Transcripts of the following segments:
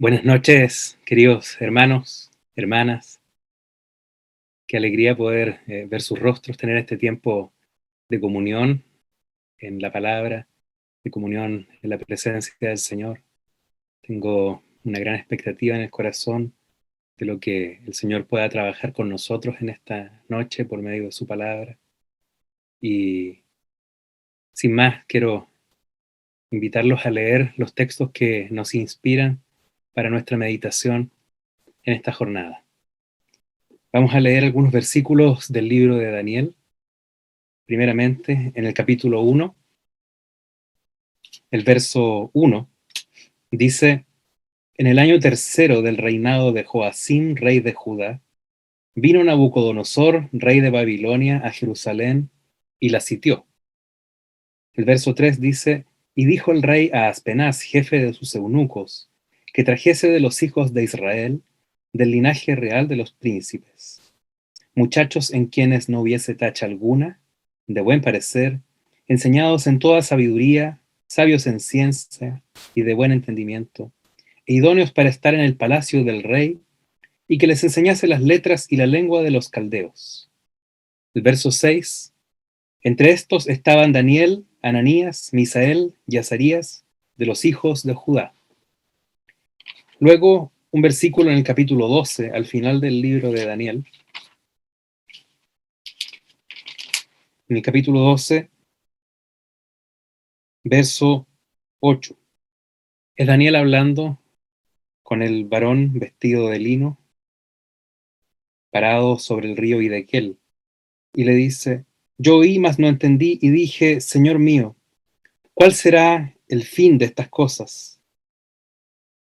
Buenas noches, queridos hermanos, hermanas. Qué alegría poder ver sus rostros, tener este tiempo de comunión en la palabra, de comunión en la presencia del Señor. Tengo una gran expectativa en el corazón de lo que el Señor pueda trabajar con nosotros en esta noche por medio de su palabra. Y sin más, quiero invitarlos a leer los textos que nos inspiran para nuestra meditación en esta jornada. Vamos a leer algunos versículos del libro de Daniel. Primeramente, en el capítulo 1, el verso 1, dice: En el año tercero del reinado de Joacim, rey de Judá, vino Nabucodonosor, rey de Babilonia, a Jerusalén y la sitió. El verso 3 dice: Y dijo el rey a Aspenaz, jefe de sus eunucos, que trajese de los hijos de Israel, del linaje real de los príncipes, muchachos en quienes no hubiese tacha alguna, de buen parecer, enseñados en toda sabiduría, sabios en ciencia y de buen entendimiento, e idóneos para estar en el palacio del rey, y que les enseñase las letras y la lengua de los caldeos. El verso 6: Entre estos estaban Daniel, Ananías, Misael y Azarías, de los hijos de Judá. Luego, un versículo en el capítulo 12, al final del libro de Daniel. En el capítulo 12, verso 8. Es Daniel hablando con el varón vestido de lino, parado sobre el río Hidekel, y le dice: Yo oí, mas no entendí, y dije: Señor mío, ¿cuál será el fin de estas cosas?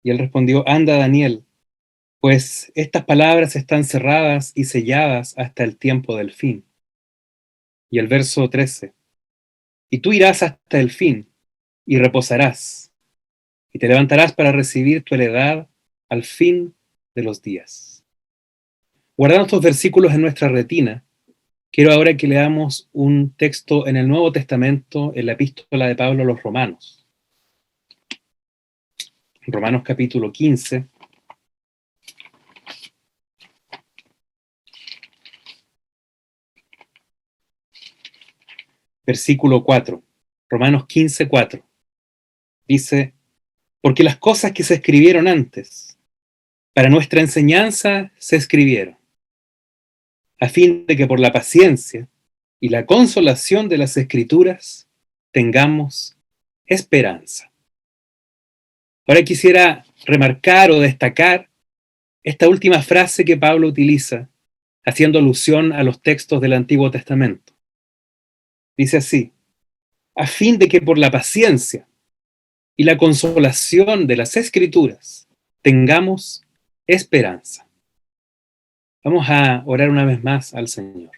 Y él respondió: Anda, Daniel, pues estas palabras están cerradas y selladas hasta el tiempo del fin. Y el verso 13: Y tú irás hasta el fin, y reposarás, y te levantarás para recibir tu heredad al fin de los días. Guardando estos versículos en nuestra retina, quiero ahora que leamos un texto en el Nuevo Testamento, en la epístola de Pablo a los Romanos. Romanos capítulo 15. Versículo 4. Romanos 15, 4. Dice: Porque las cosas que se escribieron antes, para nuestra enseñanza se escribieron, a fin de que por la paciencia y la consolación de las Escrituras tengamos esperanza. Ahora quisiera remarcar o destacar esta última frase que Pablo utiliza, haciendo alusión a los textos del Antiguo Testamento. Dice así: a fin de que por la paciencia y la consolación de las Escrituras tengamos esperanza. Vamos a orar una vez más al Señor.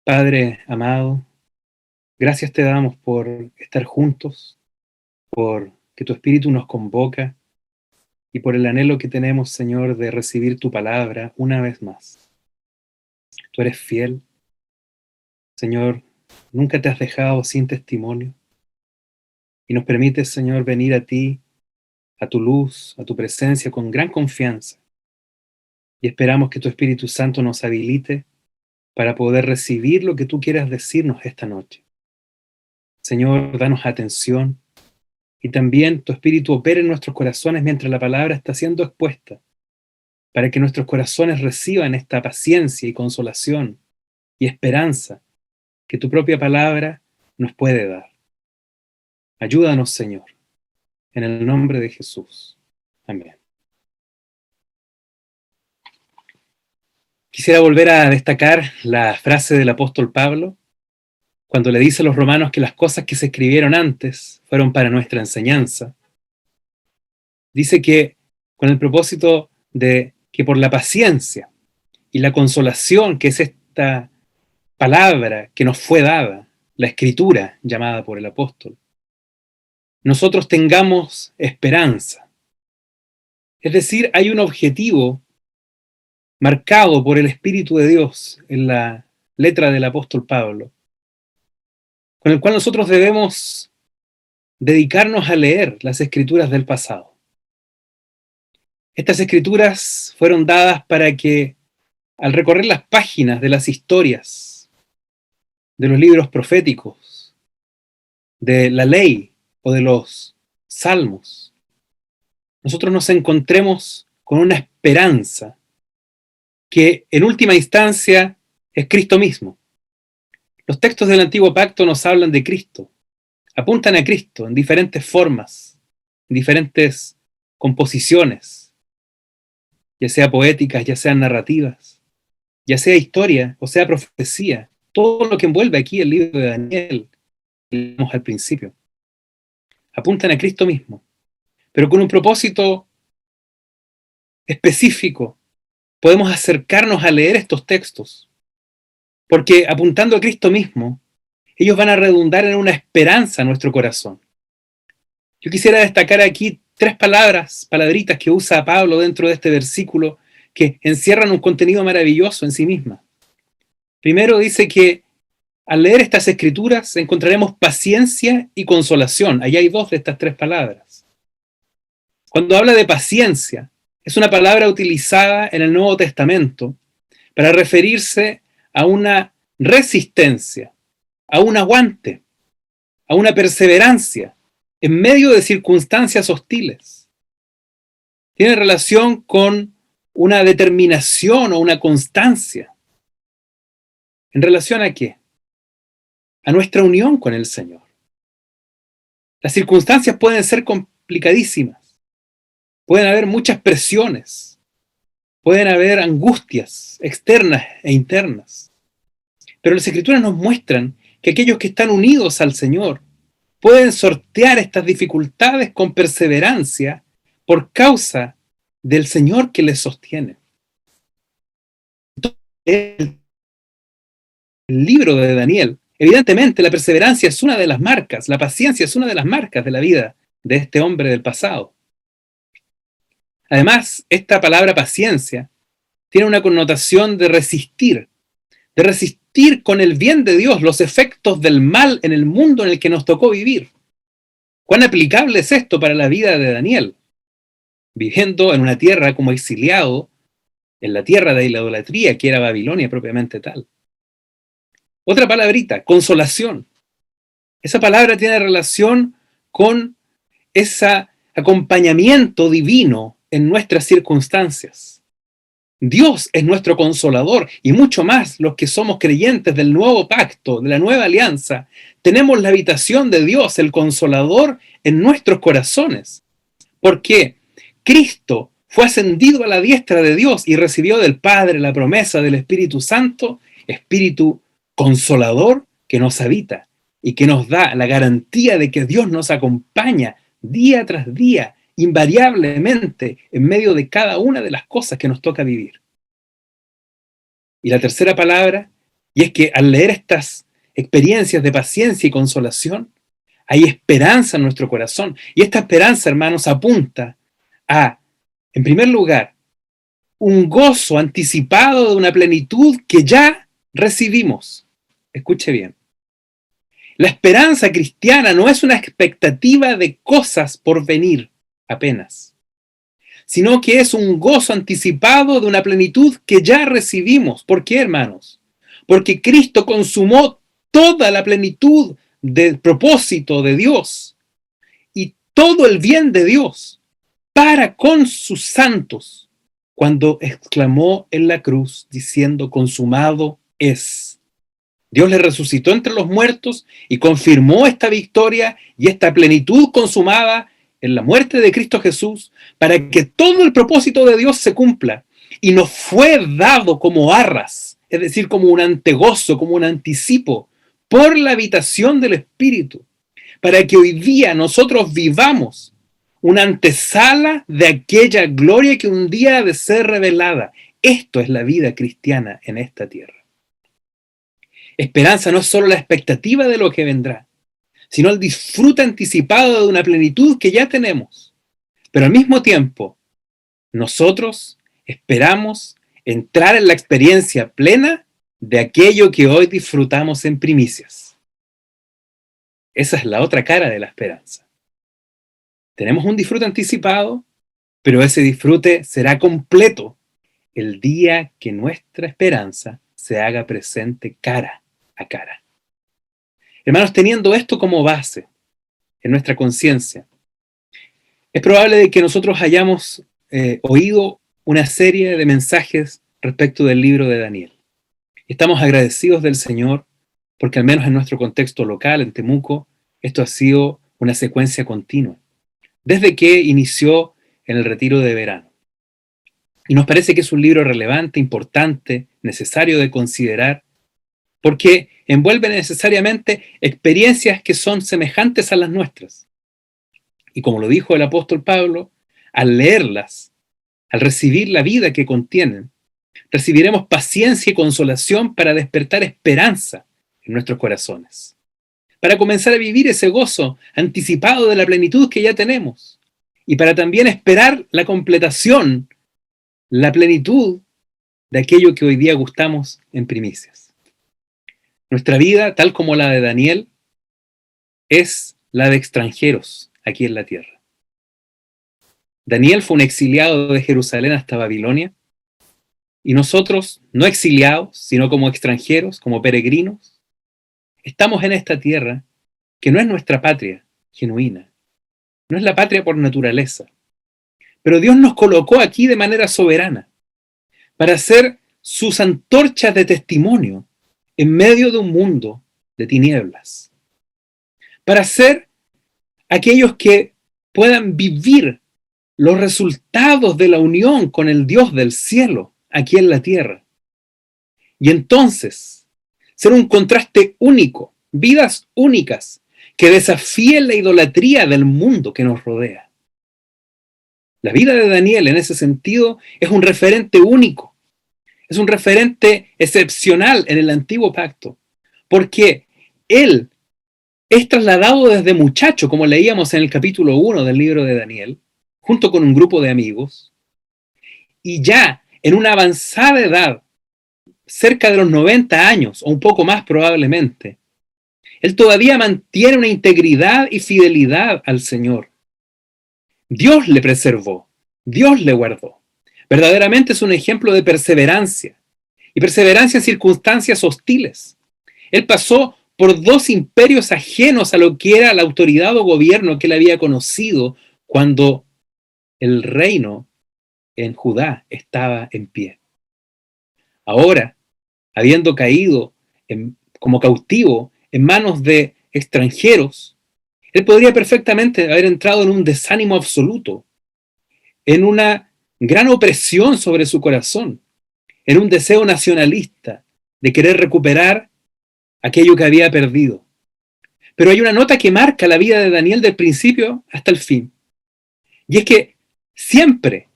Padre amado, gracias te damos por estar juntos, por que tu Espíritu nos convoca y por el anhelo que tenemos, Señor, de recibir tu palabra una vez más. Tú eres fiel, Señor, nunca te has dejado sin testimonio y nos permites, Señor, venir a ti, a tu luz, a tu presencia con gran confianza, y esperamos que tu Espíritu Santo nos habilite para poder recibir lo que tú quieras decirnos esta noche. Señor, danos atención y también tu Espíritu opere en nuestros corazones mientras la palabra está siendo expuesta, para que nuestros corazones reciban esta paciencia y consolación y esperanza que tu propia palabra nos puede dar. Ayúdanos, Señor, en el nombre de Jesús. Amén. Quisiera volver a destacar la frase del apóstol Pablo, cuando le dice a los romanos que las cosas que se escribieron antes fueron para nuestra enseñanza. Dice que con el propósito de que por la paciencia y la consolación, que es esta palabra que nos fue dada, la escritura llamada por el apóstol, nosotros tengamos esperanza. Es decir, hay un objetivo marcado por el Espíritu de Dios en la letra del apóstol Pablo, con el cual nosotros debemos dedicarnos a leer las escrituras del pasado. Estas escrituras fueron dadas para que, al recorrer las páginas de las historias, de los libros proféticos, de la ley o de los salmos, nosotros nos encontremos con una esperanza que en última instancia es Cristo mismo. Los textos del Antiguo Pacto nos hablan de Cristo, apuntan a Cristo en diferentes formas, en diferentes composiciones, ya sea poéticas, ya sean narrativas, ya sea historia o sea profecía, todo lo que envuelve aquí el libro de Daniel, que leímos al principio, apuntan a Cristo mismo, pero con un propósito específico. Podemos acercarnos a leer estos textos, porque apuntando a Cristo mismo, ellos van a redundar en una esperanza en nuestro corazón. Yo quisiera destacar aquí 3 palabritas que usa Pablo dentro de este versículo que encierran un contenido maravilloso en sí misma. Primero dice que al leer estas escrituras encontraremos paciencia y consolación. Allá hay 2 de estas 3 palabras. Cuando habla de paciencia, es una palabra utilizada en el Nuevo Testamento para referirse a una resistencia, a un aguante, a una perseverancia en medio de circunstancias hostiles. Tiene relación con una determinación o una constancia. ¿En relación a qué? A nuestra unión con el Señor. Las circunstancias pueden ser complicadísimas. Pueden haber muchas presiones. Pueden haber angustias externas e internas. Pero las Escrituras nos muestran que aquellos que están unidos al Señor pueden sortear estas dificultades con perseverancia por causa del Señor que les sostiene. El libro de Daniel, evidentemente la perseverancia es una de las marcas, la paciencia es una de las marcas de la vida de este hombre del pasado. Además, esta palabra paciencia tiene una connotación de resistir con el bien de Dios los efectos del mal en el mundo en el que nos tocó vivir. ¿Cuán aplicable es esto para la vida de Daniel? Viviendo en una tierra como exiliado, en la tierra de la idolatría que era Babilonia propiamente tal. Otra palabrita, consolación. Esa palabra tiene relación con ese acompañamiento divino en nuestras circunstancias. Dios es nuestro consolador y mucho más los que somos creyentes del nuevo pacto, de la nueva alianza, tenemos la habitación de Dios, el consolador, en nuestros corazones. Porque Cristo fue ascendido a la diestra de Dios y recibió del Padre la promesa del Espíritu Santo, Espíritu consolador que nos habita y que nos da la garantía de que Dios nos acompaña día tras día, invariablemente, en medio de cada una de las cosas que nos toca vivir. Y la tercera palabra, y es que al leer estas experiencias de paciencia y consolación, hay esperanza en nuestro corazón. Y esta esperanza, hermanos, apunta a, en primer lugar, un gozo anticipado de una plenitud que ya recibimos. Escuche bien. La esperanza cristiana no es una expectativa de cosas por venir apenas, sino que es un gozo anticipado de una plenitud que ya recibimos. ¿Por qué, hermanos? Porque Cristo consumó toda la plenitud del propósito de Dios y todo el bien de Dios para con sus santos cuando exclamó en la cruz diciendo: consumado es. Dios le resucitó entre los muertos y confirmó esta victoria y esta plenitud consumada en la muerte de Cristo Jesús para que todo el propósito de Dios se cumpla. Y nos fue dado como arras, es decir, como un antegozo, como un anticipo, por la habitación del Espíritu, para que hoy día nosotros vivamos una antesala de aquella gloria que un día ha de ser revelada. Esto es la vida cristiana en esta tierra. Esperanza no es solo la expectativa de lo que vendrá, sino el disfrute anticipado de una plenitud que ya tenemos. Pero al mismo tiempo, nosotros esperamos entrar en la experiencia plena de aquello que hoy disfrutamos en primicias. Esa es la otra cara de la esperanza. Tenemos un disfrute anticipado, Pero ese disfrute será completo el día que nuestra esperanza se haga presente cara a cara. Hermanos, teniendo esto como base en nuestra conciencia, es probable de que nosotros hayamos oído una serie de mensajes respecto del libro de Daniel. Estamos agradecidos del Señor porque al menos en nuestro contexto local, en Temuco, esto ha sido una secuencia continua, desde que inició en el retiro de verano. Y nos parece que es un libro relevante, importante, necesario de considerar, porque envuelve necesariamente experiencias que son semejantes a las nuestras. Y como lo dijo el apóstol Pablo, al leerlas, al recibir la vida que contienen, recibiremos paciencia y consolación para despertar esperanza en nuestros corazones, para comenzar a vivir ese gozo anticipado de la plenitud que ya tenemos, y para también esperar la completación, la plenitud de aquello que hoy día gustamos en primicias. Nuestra vida, tal como la de Daniel, es la de extranjeros aquí en la tierra. Daniel fue un exiliado de Jerusalén hasta Babilonia, y nosotros, no exiliados, sino como extranjeros, como peregrinos, estamos en esta tierra que no es nuestra patria genuina, no es la patria por naturaleza, pero Dios nos colocó aquí de manera soberana para ser sus antorchas de testimonio en medio de un mundo de tinieblas, para ser aquellos que puedan vivir los resultados de la unión con el Dios del cielo aquí en la tierra. Y entonces, ser un contraste único, vidas únicas, que desafíen la idolatría del mundo que nos rodea. La vida de Daniel en ese sentido es un referente único, es un referente excepcional en el antiguo pacto, porque él es trasladado desde muchacho, como leíamos en el capítulo 1 del libro de Daniel, junto con un grupo de amigos, y ya en una avanzada edad, cerca de los 90 años, o un poco más probablemente, él todavía mantiene una integridad y fidelidad al Señor. Dios le preservó, Dios le guardó. Verdaderamente es un ejemplo de perseverancia, y perseverancia en circunstancias hostiles. Él pasó por 2 imperios ajenos a lo que era la autoridad o gobierno que él había conocido cuando el reino en Judá estaba en pie. Ahora, habiendo caído como cautivo en manos de extranjeros, él podría perfectamente haber entrado en un desánimo absoluto, en una gran opresión sobre su corazón, en un deseo nacionalista de querer recuperar aquello que había perdido. Pero hay una nota que marca la vida de Daniel del principio hasta el fin, y es que siempre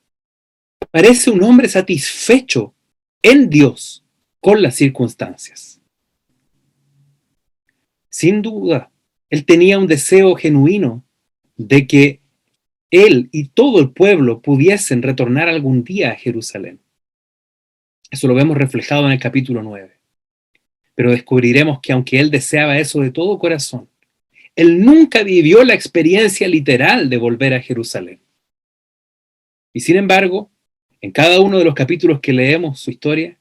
parece un hombre satisfecho en Dios con las circunstancias. Sin duda, él tenía un deseo genuino de que él y todo el pueblo pudiesen retornar algún día a Jerusalén. Eso lo vemos reflejado en el capítulo 9. Pero descubriremos que aunque él deseaba eso de todo corazón, él nunca vivió la experiencia literal de volver a Jerusalén. Y sin embargo, en cada uno de los capítulos que leemos su historia,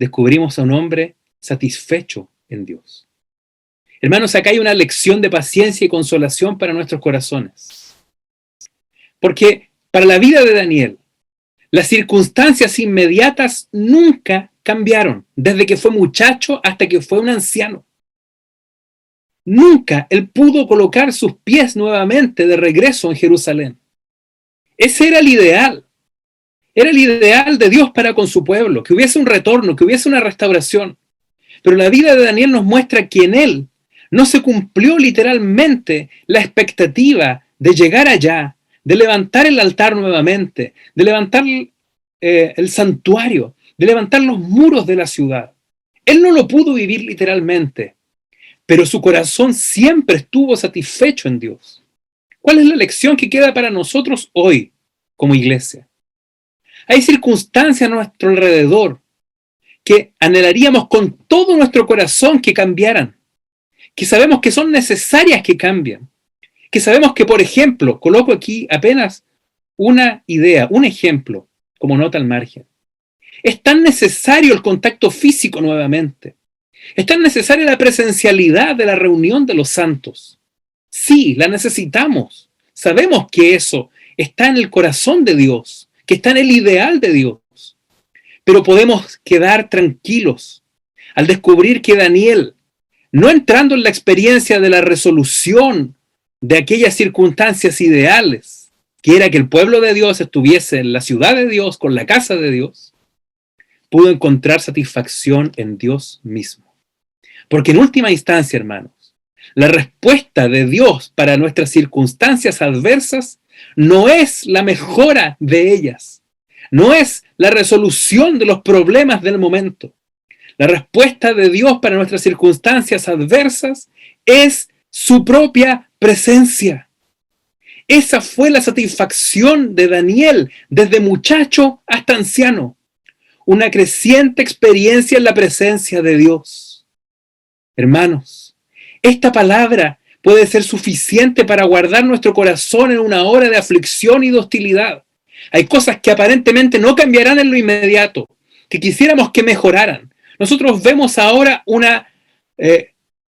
descubrimos a un hombre satisfecho en Dios. Hermanos, acá hay una lección de paciencia y consolación para nuestros corazones. Porque para la vida de Daniel, las circunstancias inmediatas nunca cambiaron, desde que fue muchacho hasta que fue un anciano. Nunca él pudo colocar sus pies nuevamente de regreso en Jerusalén. Ese era el ideal. Era el ideal de Dios para con su pueblo, que hubiese un retorno, que hubiese una restauración. Pero la vida de Daniel nos muestra que en él no se cumplió literalmente la expectativa de llegar allá, de levantar el altar nuevamente, de levantar el santuario, de levantar los muros de la ciudad. Él no lo pudo vivir literalmente, pero su corazón siempre estuvo satisfecho en Dios. ¿Cuál es la lección que queda para nosotros hoy como iglesia? Hay circunstancias a nuestro alrededor que anhelaríamos con todo nuestro corazón que cambiaran, que sabemos que son necesarias que cambien, que sabemos que, por ejemplo, coloco aquí apenas una idea, un ejemplo, como nota al margen. Es tan necesario el contacto físico nuevamente. Es tan necesaria la presencialidad de la reunión de los santos. Sí, la necesitamos. Sabemos que eso está en el corazón de Dios, que está en el ideal de Dios. Pero podemos quedar tranquilos al descubrir que Daniel, no entrando en la experiencia de la resolución de aquellas circunstancias ideales, que era que el pueblo de Dios estuviese en la ciudad de Dios, con la casa de Dios, pudo encontrar satisfacción en Dios mismo. Porque en última instancia, hermanos, la respuesta de Dios para nuestras circunstancias adversas no es la mejora de ellas, no es la resolución de los problemas del momento. La respuesta de Dios para nuestras circunstancias adversas es su propia presencia. Esa fue la satisfacción de Daniel desde muchacho hasta anciano. Una creciente experiencia en la presencia de Dios. Hermanos, esta palabra puede ser suficiente para guardar nuestro corazón en una hora de aflicción y de hostilidad. Hay cosas que aparentemente no cambiarán en lo inmediato, que quisiéramos que mejoraran. Nosotros vemos ahora una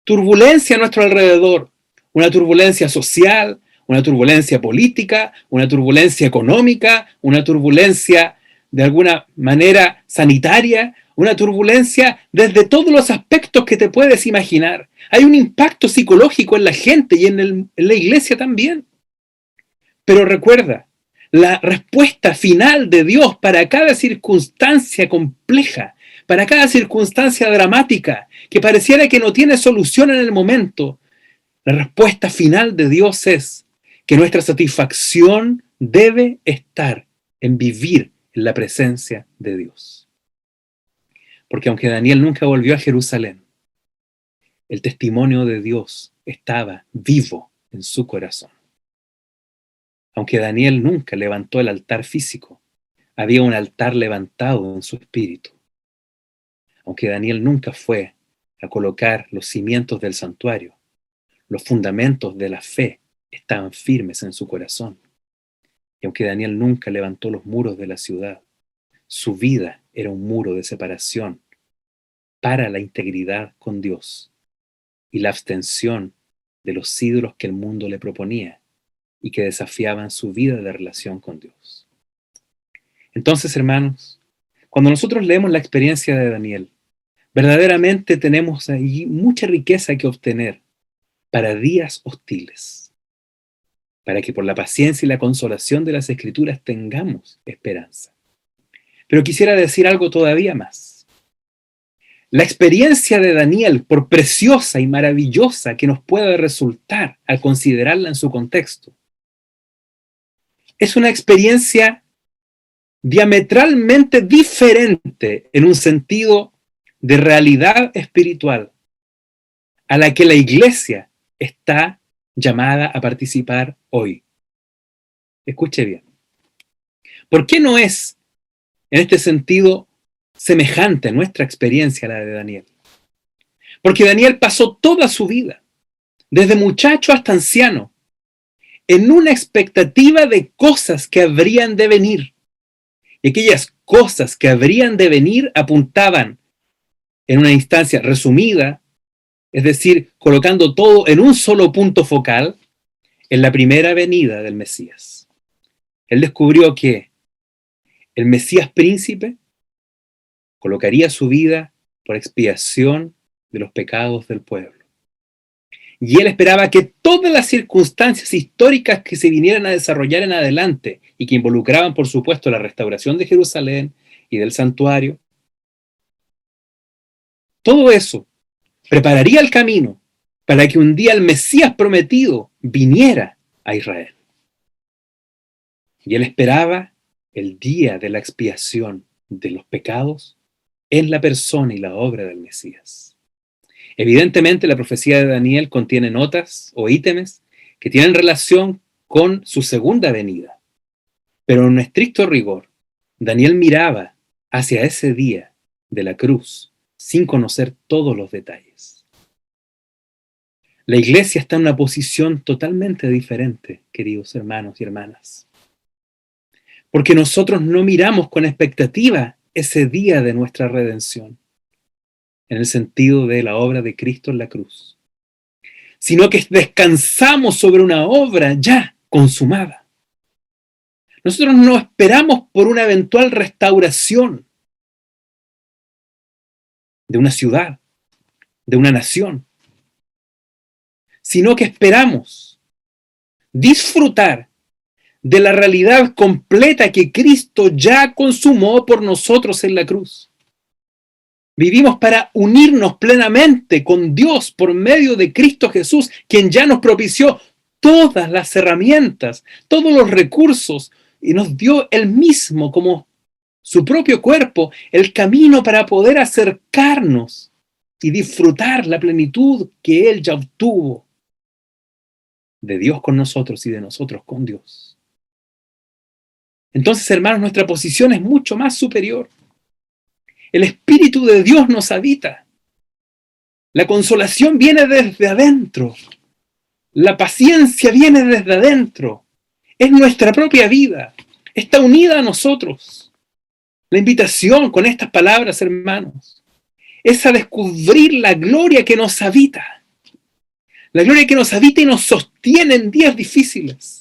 turbulencia a nuestro alrededor, una turbulencia social, una turbulencia política, una turbulencia económica, una turbulencia de alguna manera sanitaria, una turbulencia desde todos los aspectos que te puedes imaginar. Hay un impacto psicológico en la gente y en la iglesia también. Pero recuerda, la respuesta final de Dios para cada circunstancia compleja, para cada circunstancia dramática, que pareciera que no tiene solución en el momento, la respuesta final de Dios es que nuestra satisfacción debe estar en vivir en la presencia de Dios. Porque aunque Daniel nunca volvió a Jerusalén, el testimonio de Dios estaba vivo en su corazón. Aunque Daniel nunca levantó el altar físico, había un altar levantado en su espíritu. Aunque Daniel nunca fue a colocar los cimientos del santuario, los fundamentos de la fe estaban firmes en su corazón. Y aunque Daniel nunca levantó los muros de la ciudad, su vida era un muro de separación para la integridad con Dios y la abstención de los ídolos que el mundo le proponía y que desafiaban su vida de relación con Dios. Entonces, hermanos, cuando nosotros leemos la experiencia de Daniel, verdaderamente tenemos ahí mucha riqueza que obtener para días hostiles, para que por la paciencia y la consolación de las Escrituras tengamos esperanza. Pero quisiera decir algo todavía más. La experiencia de Daniel, por preciosa y maravillosa que nos pueda resultar al considerarla en su contexto, es una experiencia diametralmente diferente en un sentido de realidad espiritual a la que la iglesia está llamada a participar hoy. Escuche bien. ¿Por qué no es, en este sentido, semejante a nuestra experiencia a la de Daniel? Porque Daniel pasó toda su vida, desde muchacho hasta anciano, en una expectativa de cosas que habrían de venir. Y aquellas cosas que habrían de venir apuntaban en una instancia resumida, es decir, colocando todo en un solo punto focal, en la primera venida del Mesías. Él descubrió que el Mesías príncipe colocaría su vida por expiación de los pecados del pueblo. Y él esperaba que todas las circunstancias históricas que se vinieran a desarrollar en adelante y que involucraban, por supuesto, la restauración de Jerusalén y del santuario, todo eso prepararía el camino para que un día el Mesías prometido viniera a Israel. Y él esperaba el día de la expiación de los pecados en la persona y la obra del Mesías. Evidentemente, la profecía de Daniel contiene notas o ítems que tienen relación con su segunda venida. Pero en estricto rigor, Daniel miraba hacia ese día de la cruz sin conocer todos los detalles. La iglesia está en una posición totalmente diferente, queridos hermanos y hermanas. porque nosotros no miramos con expectativa ese día de nuestra redención, en el sentido de la obra de Cristo en la cruz, sino que descansamos sobre una obra ya consumada. Nosotros no esperamos por una eventual restauración de una ciudad, de una nación, sino que esperamos disfrutar de la realidad completa que Cristo ya consumó por nosotros en la cruz. Vivimos para unirnos plenamente con Dios por medio de Cristo Jesús, quien ya nos propició todas las herramientas, todos los recursos, y nos dio Él mismo como su propio cuerpo, el camino para poder acercarnos y disfrutar la plenitud que Él ya obtuvo de Dios con nosotros y de nosotros con Dios. Entonces, hermanos, nuestra posición es mucho más superior. El Espíritu de Dios nos habita. La consolación viene desde adentro. La paciencia viene desde adentro. Es nuestra propia vida. Está unida a nosotros. La invitación con estas palabras, hermanos, es a descubrir la gloria que nos habita. La gloria que nos habita y nos sostiene en días difíciles.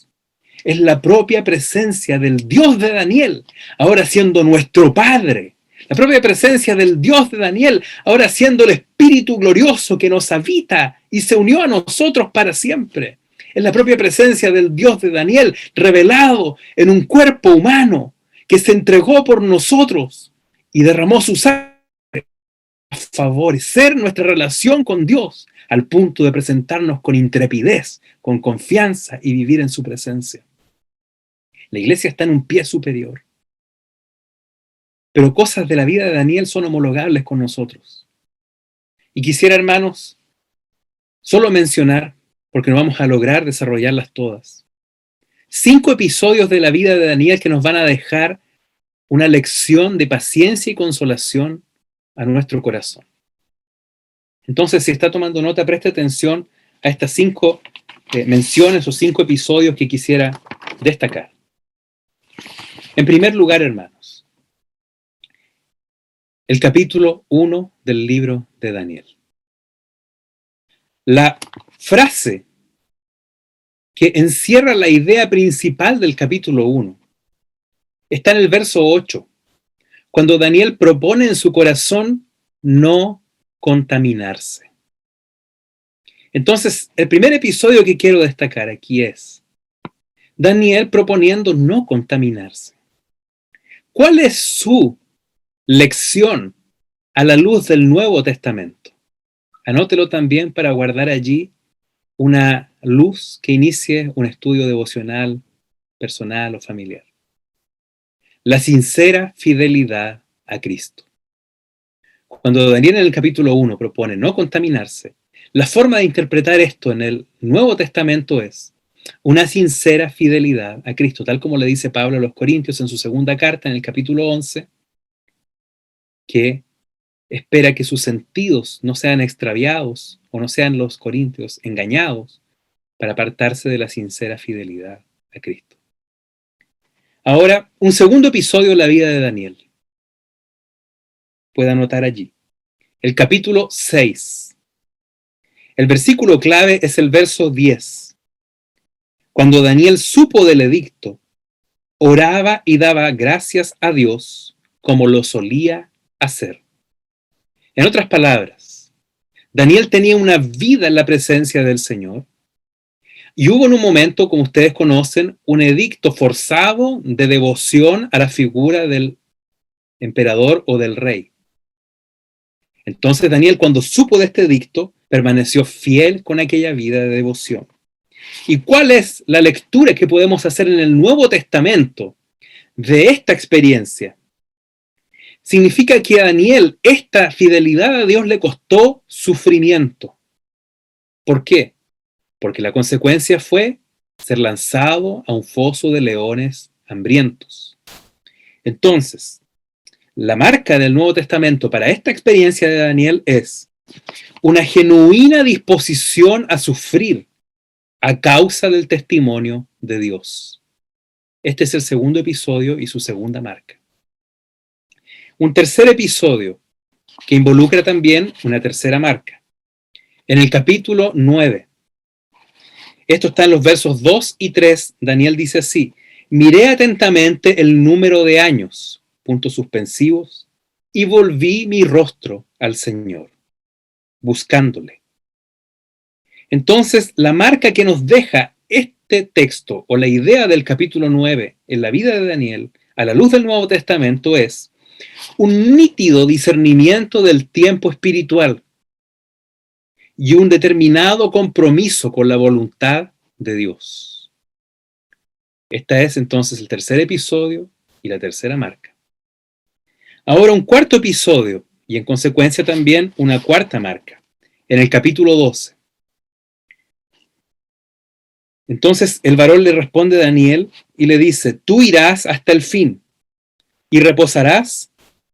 Es la propia presencia del Dios de Daniel, ahora siendo nuestro Padre. La propia presencia del Dios de Daniel, ahora siendo el Espíritu glorioso que nos habita y se unió a nosotros para siempre. Es la propia presencia del Dios de Daniel, revelado en un cuerpo humano, que se entregó por nosotros y derramó su sangre a favorecer nuestra relación con Dios, al punto de presentarnos con intrepidez, con confianza y vivir en su presencia. La iglesia está en un pie superior. Pero cosas de la vida de Daniel son homologables con nosotros. Y quisiera, hermanos, solo mencionar, porque no vamos a lograr desarrollarlas todas, 5 episodios de la vida de Daniel que nos van a dejar una lección de paciencia y consolación a nuestro corazón. Entonces, si está tomando nota, preste atención a estas 5 menciones o 5 episodios que quisiera destacar. En primer lugar, hermanos, el capítulo 1 del libro de Daniel. La frase que encierra la idea principal del capítulo 1 está en el verso 8, cuando Daniel propone en su corazón no contaminarse. Entonces, el primer episodio que quiero destacar aquí es Daniel proponiendo no contaminarse. ¿Cuál es su lección a la luz del Nuevo Testamento? Anótelo también para guardar allí una luz que inicie un estudio devocional, personal o familiar. La sincera fidelidad a Cristo. Cuando Daniel en el capítulo 1 propone no contaminarse, la forma de interpretar esto en el Nuevo Testamento es una sincera fidelidad a Cristo, tal como le dice Pablo a los Corintios en su segunda carta, en el capítulo 11, que espera que sus sentidos no sean extraviados o no sean los corintios engañados para apartarse de la sincera fidelidad a Cristo. Ahora, un segundo episodio de la vida de Daniel. Puede anotar allí. El capítulo 6. El versículo clave es el verso 10. Cuando Daniel supo del edicto, oraba y daba gracias a Dios como lo solía hacer. En otras palabras, Daniel tenía una vida en la presencia del Señor y hubo en un momento, como ustedes conocen, un edicto forzado de devoción a la figura del emperador o del rey. Entonces Daniel, cuando supo de este edicto, permaneció fiel con aquella vida de devoción. ¿Y cuál es la lectura que podemos hacer en el Nuevo Testamento de esta experiencia? Significa que a Daniel esta fidelidad a Dios le costó sufrimiento. ¿Por qué? Porque la consecuencia fue ser lanzado a un foso de leones hambrientos. Entonces, la marca del Nuevo Testamento para esta experiencia de Daniel es una genuina disposición a sufrir a causa del testimonio de Dios. Este es el segundo episodio y su segunda marca. Un tercer episodio que involucra también una tercera marca. En el capítulo 9, esto está en los versos 2 y 3, Daniel dice así: miré atentamente el número de años, puntos suspensivos, y volví mi rostro al Señor, buscándole. Entonces, la marca que nos deja este texto o la idea del capítulo 9 en la vida de Daniel, a la luz del Nuevo Testamento, es un nítido discernimiento del tiempo espiritual y un determinado compromiso con la voluntad de Dios. Este es entonces el tercer episodio y la tercera marca. Ahora un cuarto episodio y en consecuencia también una cuarta marca, en el capítulo 12. Entonces el varón le responde a Daniel y le dice: tú irás hasta el fin y reposarás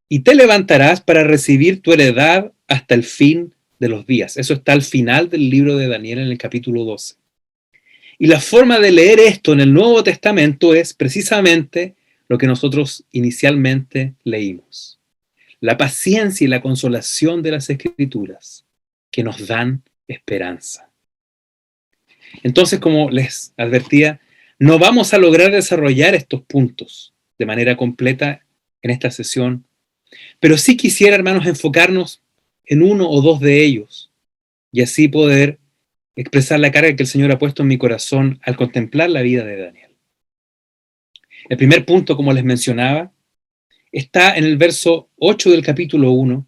y te levantarás para recibir tu heredad hasta el fin de los días. Eso está al final del libro de Daniel en el capítulo 12. Y la forma de leer esto en el Nuevo Testamento es precisamente lo que nosotros inicialmente leímos. La paciencia y la consolación de las Escrituras que nos dan esperanza. Entonces, como les advertía, no vamos a lograr desarrollar estos puntos de manera completa en esta sesión, pero sí quisiera, hermanos, enfocarnos en uno o dos de ellos y así poder expresar la carga que el Señor ha puesto en mi corazón al contemplar la vida de Daniel. El primer punto, como les mencionaba, está en el verso 8 del capítulo 1,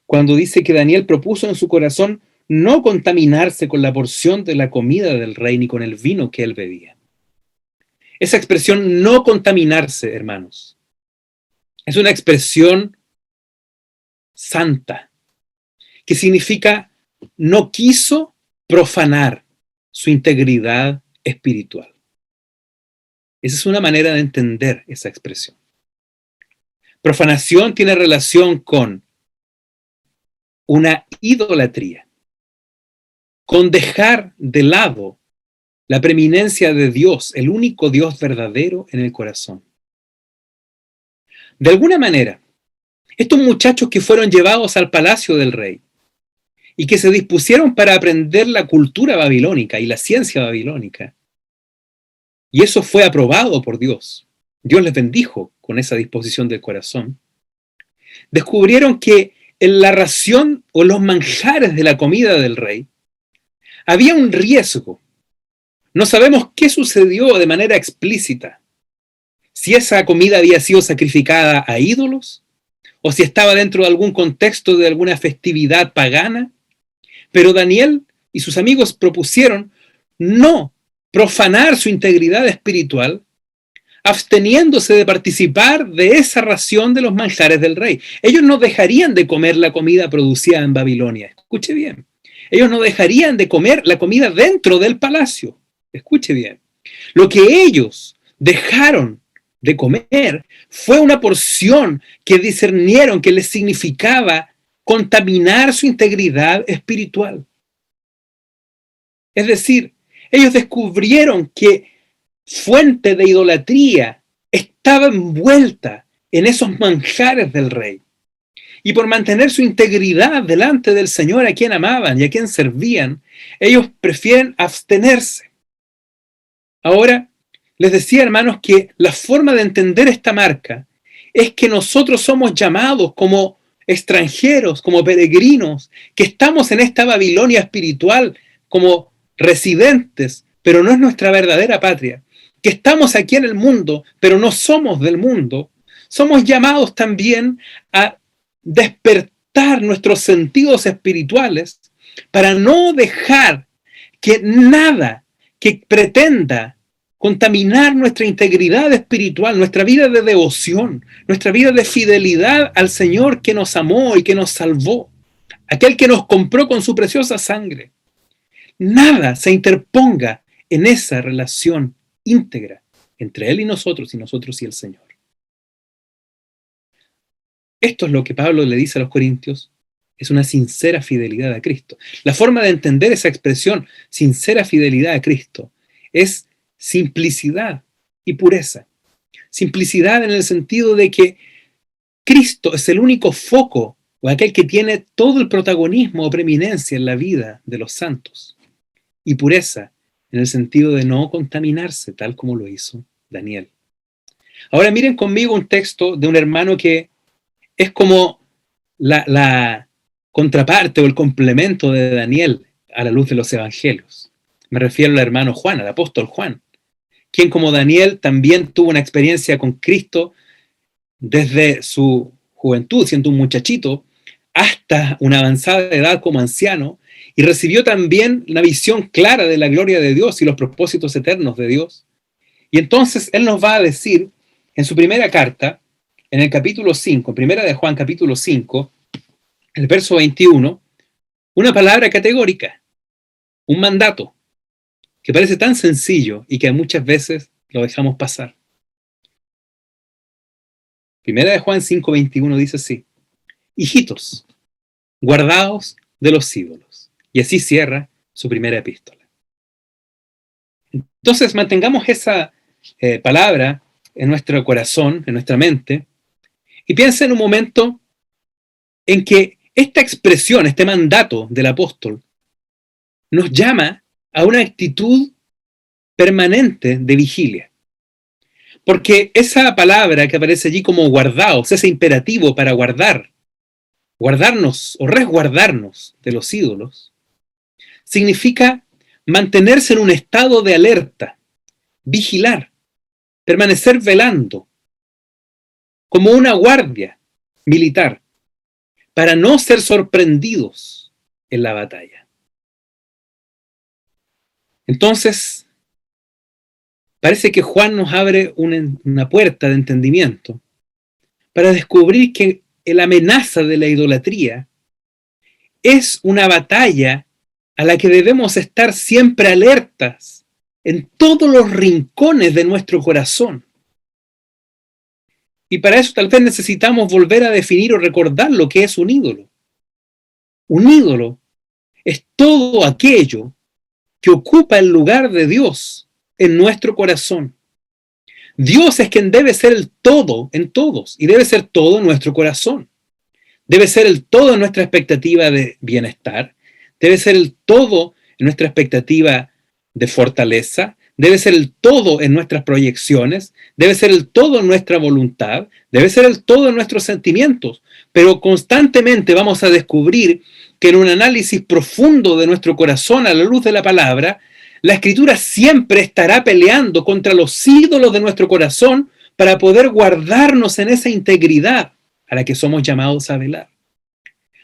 cuando dice que Daniel propuso en su corazón no contaminarse con la porción de la comida del rey ni con el vino que él bebía. Esa expresión no contaminarse, hermanos, es una expresión santa, que significa no quiso profanar su integridad espiritual. Esa es una manera de entender esa expresión. Profanación tiene relación con una idolatría, con dejar de lado la preeminencia de Dios, el único Dios verdadero en el corazón. De alguna manera, estos muchachos que fueron llevados al palacio del rey y que se dispusieron para aprender la cultura babilónica y la ciencia babilónica, y eso fue aprobado por Dios, Dios les bendijo con esa disposición del corazón, descubrieron que en la ración o los manjares de la comida del rey había un riesgo. No sabemos qué sucedió de manera explícita, si esa comida había sido sacrificada a ídolos o si estaba dentro de algún contexto de alguna festividad pagana, pero Daniel y sus amigos propusieron no profanar su integridad espiritual, absteniéndose de participar de esa ración de los manjares del rey. Ellos no dejarían de comer la comida producida en Babilonia. Escuche bien. Ellos no dejarían de comer la comida dentro del palacio. Escuche bien. Lo que ellos dejaron de comer fue una porción que discernieron que les significaba contaminar su integridad espiritual. Es decir, ellos descubrieron que fuente de idolatría estaba envuelta en esos manjares del rey. Y por mantener su integridad delante del Señor a quien amaban y a quien servían, ellos prefieren abstenerse. Ahora, les decía, hermanos, que la forma de entender esta marca es que nosotros somos llamados como extranjeros, como peregrinos, que estamos en esta Babilonia espiritual como residentes, pero no es nuestra verdadera patria, que estamos aquí en el mundo, pero no somos del mundo. Somos llamados también a despertar nuestros sentidos espirituales para no dejar que nada que pretenda contaminar nuestra integridad espiritual, nuestra vida de devoción, nuestra vida de fidelidad al Señor que nos amó y que nos salvó, aquel que nos compró con su preciosa sangre. Nada se interponga en esa relación íntegra entre Él y nosotros y el Señor. Esto es lo que Pablo le dice a los corintios, es una sincera fidelidad a Cristo. La forma de entender esa expresión, sincera fidelidad a Cristo, es simplicidad y pureza. Simplicidad en el sentido de que Cristo es el único foco o aquel que tiene todo el protagonismo o preeminencia en la vida de los santos. Y pureza en el sentido de no contaminarse, tal como lo hizo Daniel. Ahora miren conmigo un texto de un hermano que es como la contraparte o el complemento de Daniel a la luz de los evangelios. Me refiero al hermano Juan, al apóstol Juan, quien como Daniel también tuvo una experiencia con Cristo desde su juventud, siendo un muchachito, hasta una avanzada edad como anciano, y recibió también una visión clara de la gloria de Dios y los propósitos eternos de Dios. Y entonces él nos va a decir en su primera carta, en el capítulo 5, primera de Juan capítulo 5, el verso 21, una palabra categórica, un mandato, que parece tan sencillo y que muchas veces lo dejamos pasar. Primera de Juan 5:21 dice así: hijitos, guardaos de los ídolos. Y así cierra su primera epístola. Entonces mantengamos esa palabra en nuestro corazón, en nuestra mente, y piensa en un momento en que esta expresión, este mandato del apóstol, nos llama a una actitud permanente de vigilia. Porque esa palabra que aparece allí como guardaos, ese imperativo para guardarnos o resguardarnos de los ídolos, significa mantenerse en un estado de alerta, vigilar, permanecer velando, como una guardia militar, para no ser sorprendidos en la batalla. Entonces, parece que Juan nos abre una puerta de entendimiento para descubrir que la amenaza de la idolatría es una batalla a la que debemos estar siempre alertas en todos los rincones de nuestro corazón. Y para eso tal vez necesitamos volver a definir o recordar lo que es un ídolo. Un ídolo es todo aquello que ocupa el lugar de Dios en nuestro corazón. Dios es quien debe ser el todo en todos y debe ser todo en nuestro corazón. Debe ser el todo en nuestra expectativa de bienestar, debe ser el todo en nuestra expectativa de fortaleza, debe ser el todo en nuestras proyecciones, debe ser el todo en nuestra voluntad, debe ser el todo en nuestros sentimientos. Pero constantemente vamos a descubrir que en un análisis profundo de nuestro corazón a la luz de la palabra, la Escritura siempre estará peleando contra los ídolos de nuestro corazón para poder guardarnos en esa integridad a la que somos llamados a velar.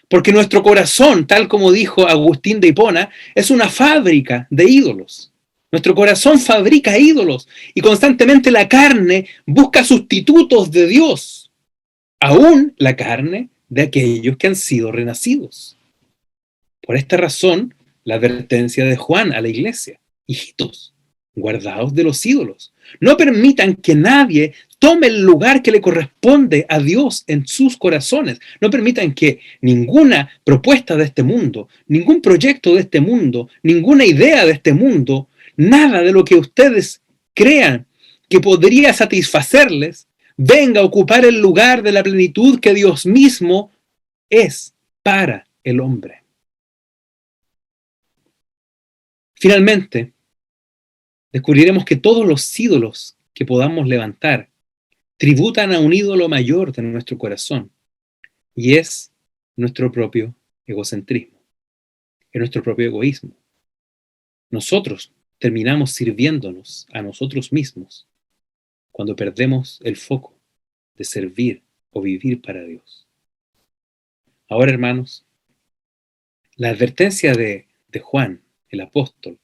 Porque nuestro corazón, tal como dijo Agustín de Hipona, es una fábrica de ídolos. Nuestro corazón fabrica ídolos y constantemente la carne busca sustitutos de Dios, aún la carne de aquellos que han sido renacidos. Por esta razón, la advertencia de Juan a la iglesia: hijitos, guardaos de los ídolos. No permitan que nadie tome el lugar que le corresponde a Dios en sus corazones. No permitan que ninguna propuesta de este mundo, ningún proyecto de este mundo, ninguna idea de este mundo, nada de lo que ustedes crean que podría satisfacerles, venga a ocupar el lugar de la plenitud que Dios mismo es para el hombre. Finalmente, descubriremos que todos los ídolos que podamos levantar tributan a un ídolo mayor de nuestro corazón, y es nuestro propio egocentrismo, es nuestro propio egoísmo. Nosotros terminamos sirviéndonos a nosotros mismos cuando perdemos el foco de servir o vivir para Dios. Ahora, hermanos, la advertencia de Juan, el apóstol,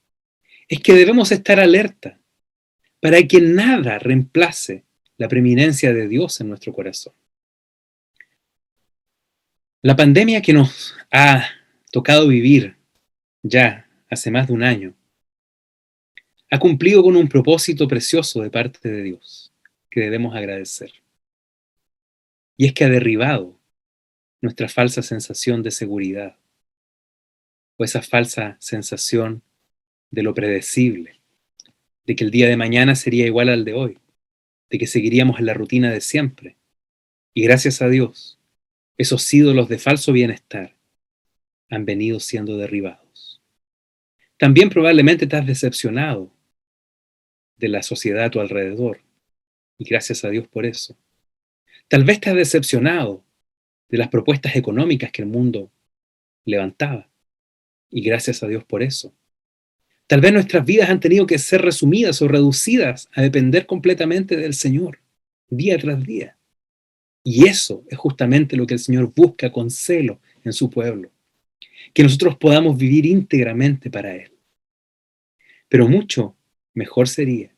es que debemos estar alerta para que nada reemplace la preeminencia de Dios en nuestro corazón. La pandemia que nos ha tocado vivir ya hace más de un año ha cumplido con un propósito precioso de parte de Dios que debemos agradecer. Y es que ha derribado nuestra falsa sensación de seguridad o esa falsa sensación de lo predecible, de que el día de mañana sería igual al de hoy. de que seguiríamos en la rutina de siempre. Y gracias a Dios, esos ídolos de falso bienestar han venido siendo derribados. También probablemente te has decepcionado de la sociedad a tu alrededor, y gracias a Dios por eso. Tal vez te has decepcionado de las propuestas económicas que el mundo levantaba, y gracias a Dios por eso. Tal vez nuestras vidas han tenido que ser resumidas o reducidas a depender completamente del Señor, día tras día. Y eso es justamente lo que el Señor busca con celo en su pueblo, que nosotros podamos vivir íntegramente para Él. Pero mucho mejor sería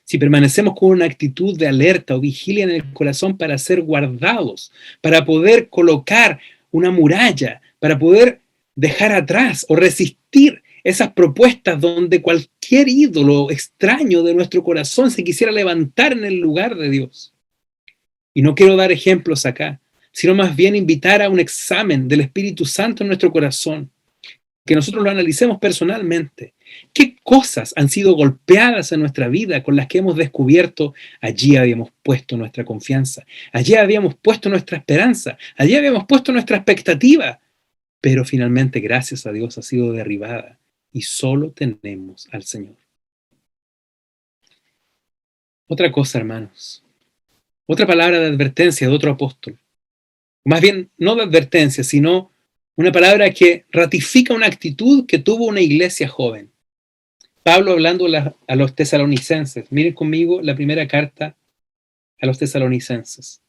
si permanecemos con una actitud de alerta o vigilia en el corazón para ser guardados, para poder colocar una muralla, para poder dejar atrás o resistir esas propuestas donde cualquier ídolo extraño de nuestro corazón se quisiera levantar en el lugar de Dios. Y no quiero dar ejemplos acá, sino más bien invitar a un examen del Espíritu Santo en nuestro corazón, que nosotros lo analicemos personalmente. ¿Qué cosas han sido golpeadas en nuestra vida con las que hemos descubierto? Allí habíamos puesto nuestra confianza, allí habíamos puesto nuestra esperanza, allí habíamos puesto nuestra expectativa, pero finalmente, gracias a Dios, ha sido derribada y solo tenemos al Señor. Otra cosa, hermanos, otra palabra de advertencia de otro apóstol, más bien no de advertencia, sino una palabra que ratifica una actitud que tuvo una iglesia joven. Pablo hablando a los tesalonicenses. Miren conmigo la primera carta a los tesalonicenses.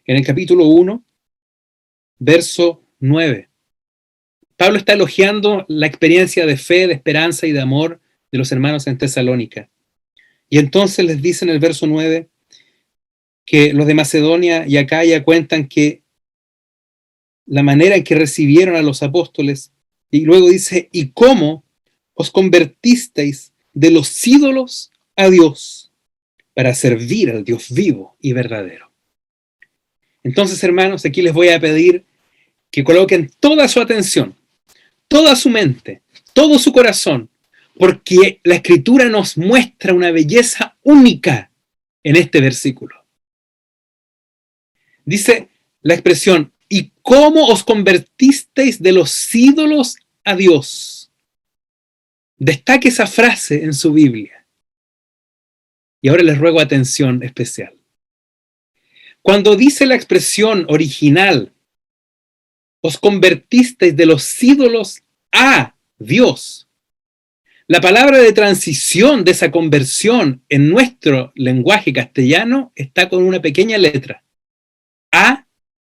En el capítulo 1, verso 9. Pablo está elogiando la experiencia de fe, de esperanza y de amor de los hermanos en Tesalónica. Y entonces les dice en el verso 9 que los de Macedonia y Acaya cuentan que la manera en que recibieron a los apóstoles, y luego dice, y cómo os convertisteis de los ídolos a Dios para servir al Dios vivo y verdadero. Entonces, hermanos, aquí les voy a pedir que coloquen toda su atención, toda su mente, todo su corazón, porque la Escritura nos muestra una belleza única en este versículo. Dice la expresión, ¿y cómo os convertisteis de los ídolos a Dios? Destaque esa frase en su Biblia. Y ahora les ruego atención especial. Cuando dice la expresión original, os convertisteis de los ídolos a Dios, la palabra de transición de esa conversión en nuestro lenguaje castellano está con una pequeña letra. A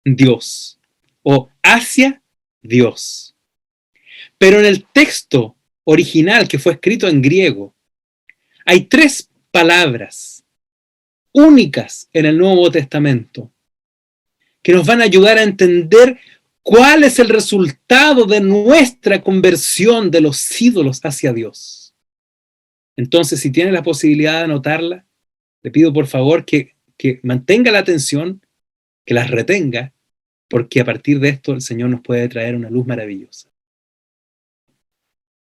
Dios o hacia Dios. Pero en el texto original que fue escrito en griego, hay 3 palabras únicas en el Nuevo Testamento que nos van a ayudar a entender cuál es el resultado de nuestra conversión de los ídolos hacia Dios. Entonces, si tiene la posibilidad de anotarla, le pido por favor que mantenga la atención, que las retenga, porque a partir de esto el Señor nos puede traer una luz maravillosa.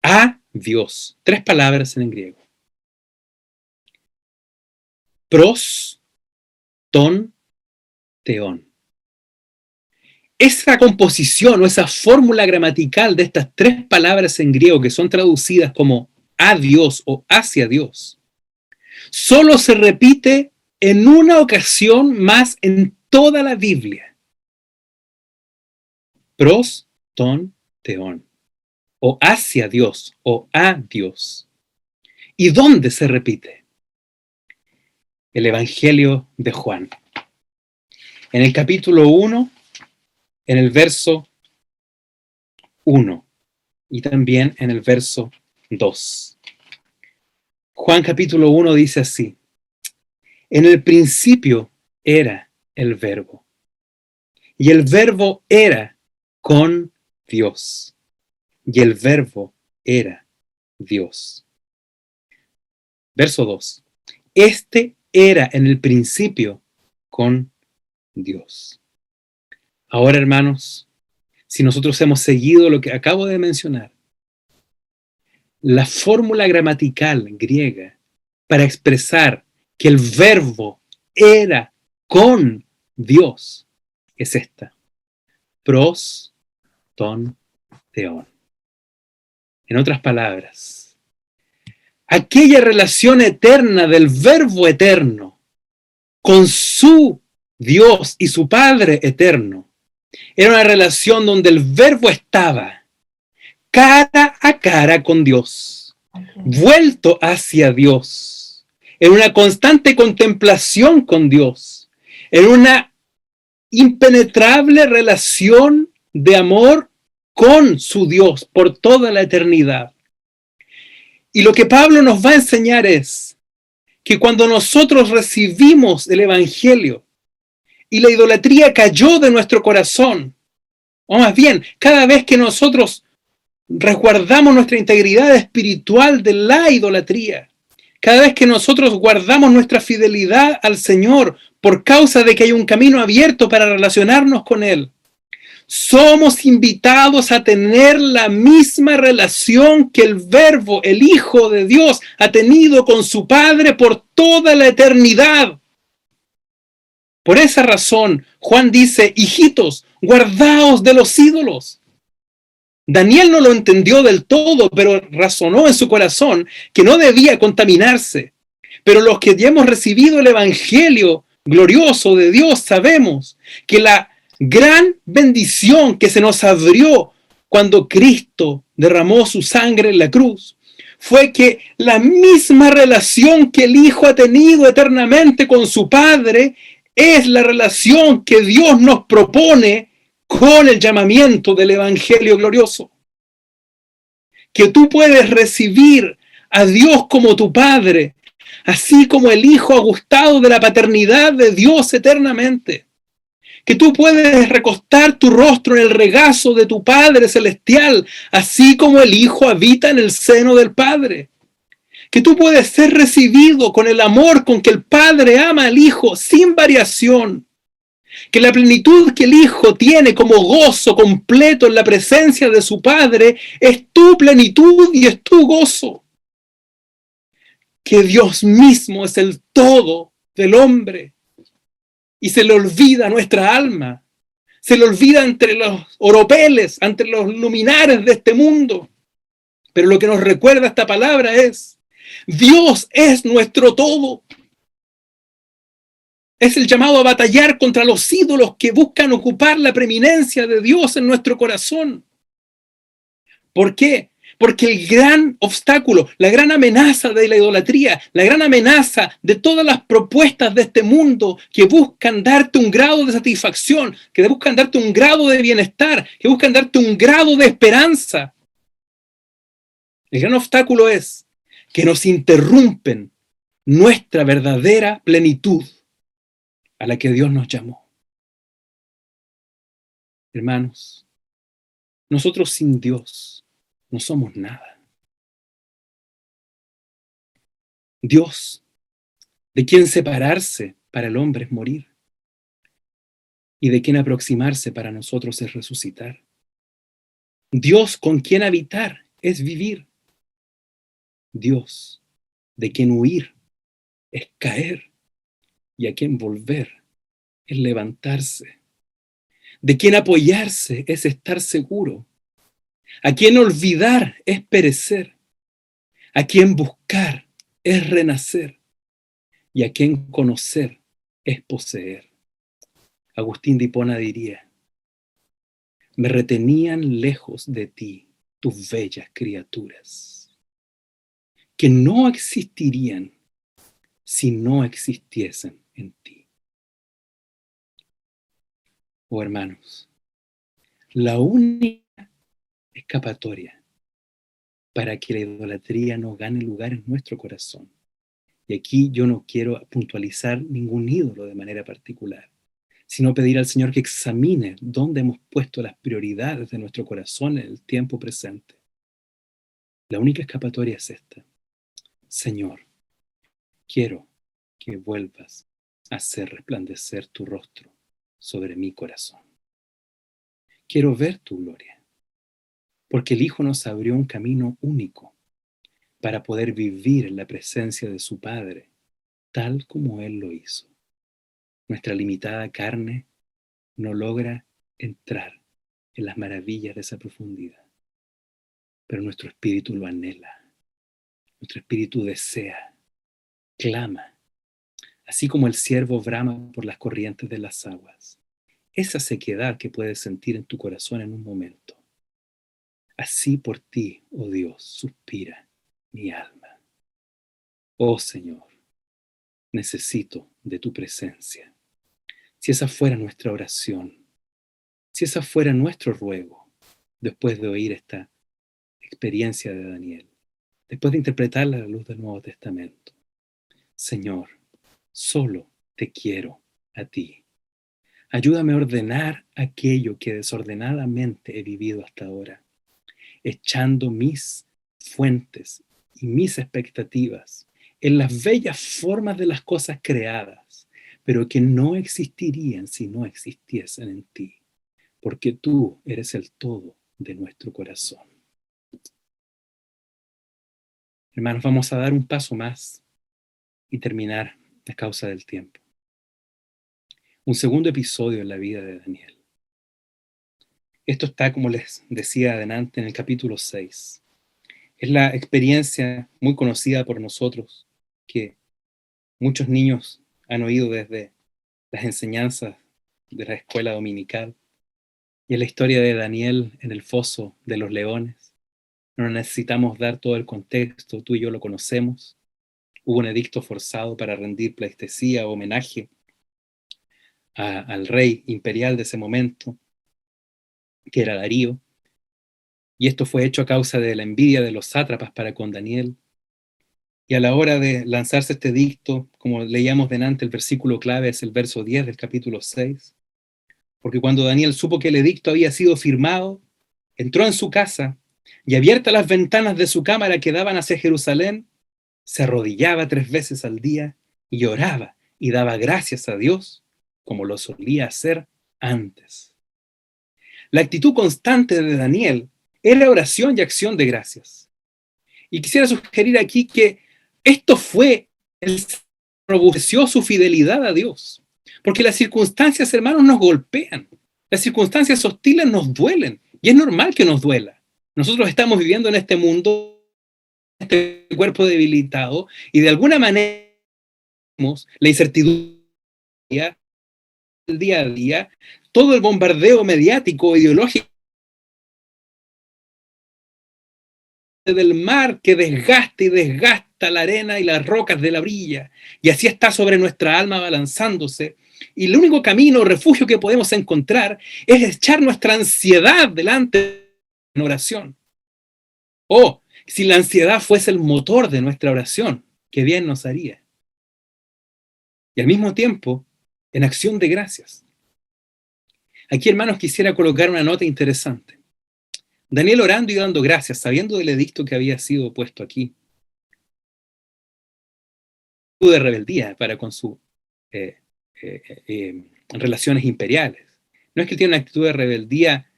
A Dios. 3 palabras en griego. Pros, ton, teón. Esa composición o esa fórmula gramatical de estas 3 palabras en griego que son traducidas como a Dios o hacia Dios, solo se repite en una ocasión más en toda la Biblia. Pros, ton, teón. O hacia Dios o a Dios. ¿Y dónde se repite? El Evangelio de Juan. En el capítulo 1, en el verso 1 y también en el verso 2. Juan capítulo 1 dice así: en el principio era el Verbo, y el Verbo era con Dios, y el Verbo era Dios. Verso 2. Este era en el principio con Dios. Ahora, hermanos, si nosotros hemos seguido lo que acabo de mencionar, La fórmula gramatical griega para expresar que el verbo era con Dios es esta: pros, ton, theon. En otras palabras, aquella relación eterna del verbo eterno con su Dios y su Padre eterno era una relación donde el verbo estaba cara a cara con Dios, vuelto hacia Dios, en una constante contemplación con Dios, en una impenetrable relación de amor con su Dios por toda la eternidad. Y lo que Pablo nos va a enseñar es que cuando nosotros recibimos el Evangelio y la idolatría cayó de nuestro corazón, o más bien, cada vez que nosotros resguardamos nuestra integridad espiritual de la idolatría, cada vez que nosotros guardamos nuestra fidelidad al Señor por causa de que hay un camino abierto para relacionarnos con Él, somos invitados a tener la misma relación que el Verbo, el Hijo de Dios, ha tenido con su Padre por toda la eternidad. Por esa razón, Juan dice: hijitos, guardaos de los ídolos. Daniel no lo entendió del todo, pero razonó en su corazón que no debía contaminarse. Pero los que ya hemos recibido el Evangelio glorioso de Dios sabemos que la gran bendición que se nos abrió cuando Cristo derramó su sangre en la cruz fue que la misma relación que el Hijo ha tenido eternamente con su Padre es la relación que Dios nos propone con el llamamiento del Evangelio glorioso. Que tú puedes recibir a Dios como tu Padre, así como el Hijo ha gustado de la paternidad de Dios eternamente. Que tú puedes recostar tu rostro en el regazo de tu Padre celestial, así como el Hijo habita en el seno del Padre. Que tú puedes ser recibido con el amor con que el Padre ama al Hijo sin variación. Que la plenitud que el Hijo tiene como gozo completo en la presencia de su Padre es tu plenitud y es tu gozo. Que Dios mismo es el todo del hombre y se le olvida nuestra alma, se le olvida entre los oropeles, entre los luminares de este mundo. Pero lo que nos recuerda esta palabra es: Dios es nuestro todo. Es el llamado a batallar contra los ídolos que buscan ocupar la preeminencia de Dios en nuestro corazón. ¿Por qué? Porque el gran obstáculo, la gran amenaza de la idolatría, la gran amenaza de todas las propuestas de este mundo que buscan darte un grado de satisfacción, que buscan darte un grado de bienestar, que buscan darte un grado de esperanza. El gran obstáculo es que nos interrumpen nuestra verdadera plenitud a la que Dios nos llamó. Hermanos, nosotros sin Dios no somos nada. Dios, de quien separarse para el hombre es morir, y de quien aproximarse para nosotros es resucitar. Dios, con quien habitar es vivir. Dios, de quien huir es caer, y a quien volver es levantarse. De quien apoyarse es estar seguro. A quien olvidar es perecer. A quien buscar es renacer. Y a quien conocer es poseer. Agustín de Hipona diría: me retenían lejos de ti tus bellas criaturas, que no existirían si no existiesen en ti. Oh hermanos, la única escapatoria para que la idolatría no gane lugar en nuestro corazón, y aquí yo no quiero puntualizar ningún ídolo de manera particular, sino pedir al Señor que examine dónde hemos puesto las prioridades de nuestro corazón en el tiempo presente. La única escapatoria es esta: Señor, quiero que vuelvas a hacer resplandecer tu rostro sobre mi corazón. Quiero ver tu gloria, porque el Hijo nos abrió un camino único para poder vivir en la presencia de su Padre, tal como Él lo hizo. Nuestra limitada carne no logra entrar en las maravillas de esa profundidad, pero nuestro espíritu lo anhela, nuestro espíritu desea, clama, así como el ciervo brama por las corrientes de las aguas. Esa sequedad que puedes sentir en tu corazón en un momento. Así por ti, oh Dios, suspira mi alma. Oh Señor, necesito de tu presencia. Si esa fuera nuestra oración, si esa fuera nuestro ruego, después de oír esta experiencia de Daniel, después de interpretarla a la luz del Nuevo Testamento. Señor, solo te quiero a ti. Ayúdame a ordenar aquello que desordenadamente he vivido hasta ahora, echando mis fuentes y mis expectativas en las bellas formas de las cosas creadas, pero que no existirían si no existiesen en ti, porque tú eres el todo de nuestro corazón. Hermanos, vamos a dar un paso más y terminar a causa del tiempo. Un segundo episodio en la vida de Daniel. Esto está, como les decía adelante, en el capítulo 6. Es la experiencia muy conocida por nosotros, que muchos niños han oído desde las enseñanzas de la escuela dominical. Y es la historia de Daniel en el foso de los leones. No necesitamos dar todo el contexto, tú y yo lo conocemos. Hubo un edicto forzado para rendir pleitesía o homenaje al rey imperial de ese momento, que era Darío. Y esto fue hecho a causa de la envidia de los sátrapas para con Daniel. Y a la hora de lanzarse este edicto, como leíamos delante, el versículo clave es el verso 10 del capítulo 6, porque cuando Daniel supo que el edicto había sido firmado, entró en su casa y abiertas las ventanas de su cámara que daban hacia Jerusalén, se arrodillaba 3 veces al día y oraba y daba gracias a Dios, como lo solía hacer antes. La actitud constante de Daniel era oración y acción de gracias. Y quisiera sugerir aquí que esto fue el que robusteció su fidelidad a Dios. Porque las circunstancias, hermanos, nos golpean. Las circunstancias hostiles nos duelen. Y es normal que nos duela. Nosotros estamos viviendo en este mundo, este cuerpo debilitado, y de alguna manera la incertidumbre del día a día, todo el bombardeo mediático, ideológico del mar que desgasta y desgasta la arena y las rocas de la orilla, y así está sobre nuestra alma balanzándose, y el único camino o refugio que podemos encontrar es echar nuestra ansiedad delante en oración. O si la ansiedad fuese el motor de nuestra oración, qué bien nos haría. Y al mismo tiempo, en acción de gracias. Aquí, hermanos, quisiera colocar una nota interesante. Daniel orando y dando gracias, sabiendo del edicto que había sido puesto aquí, de rebeldía para con sus relaciones imperiales. No es que tiene una actitud de rebeldía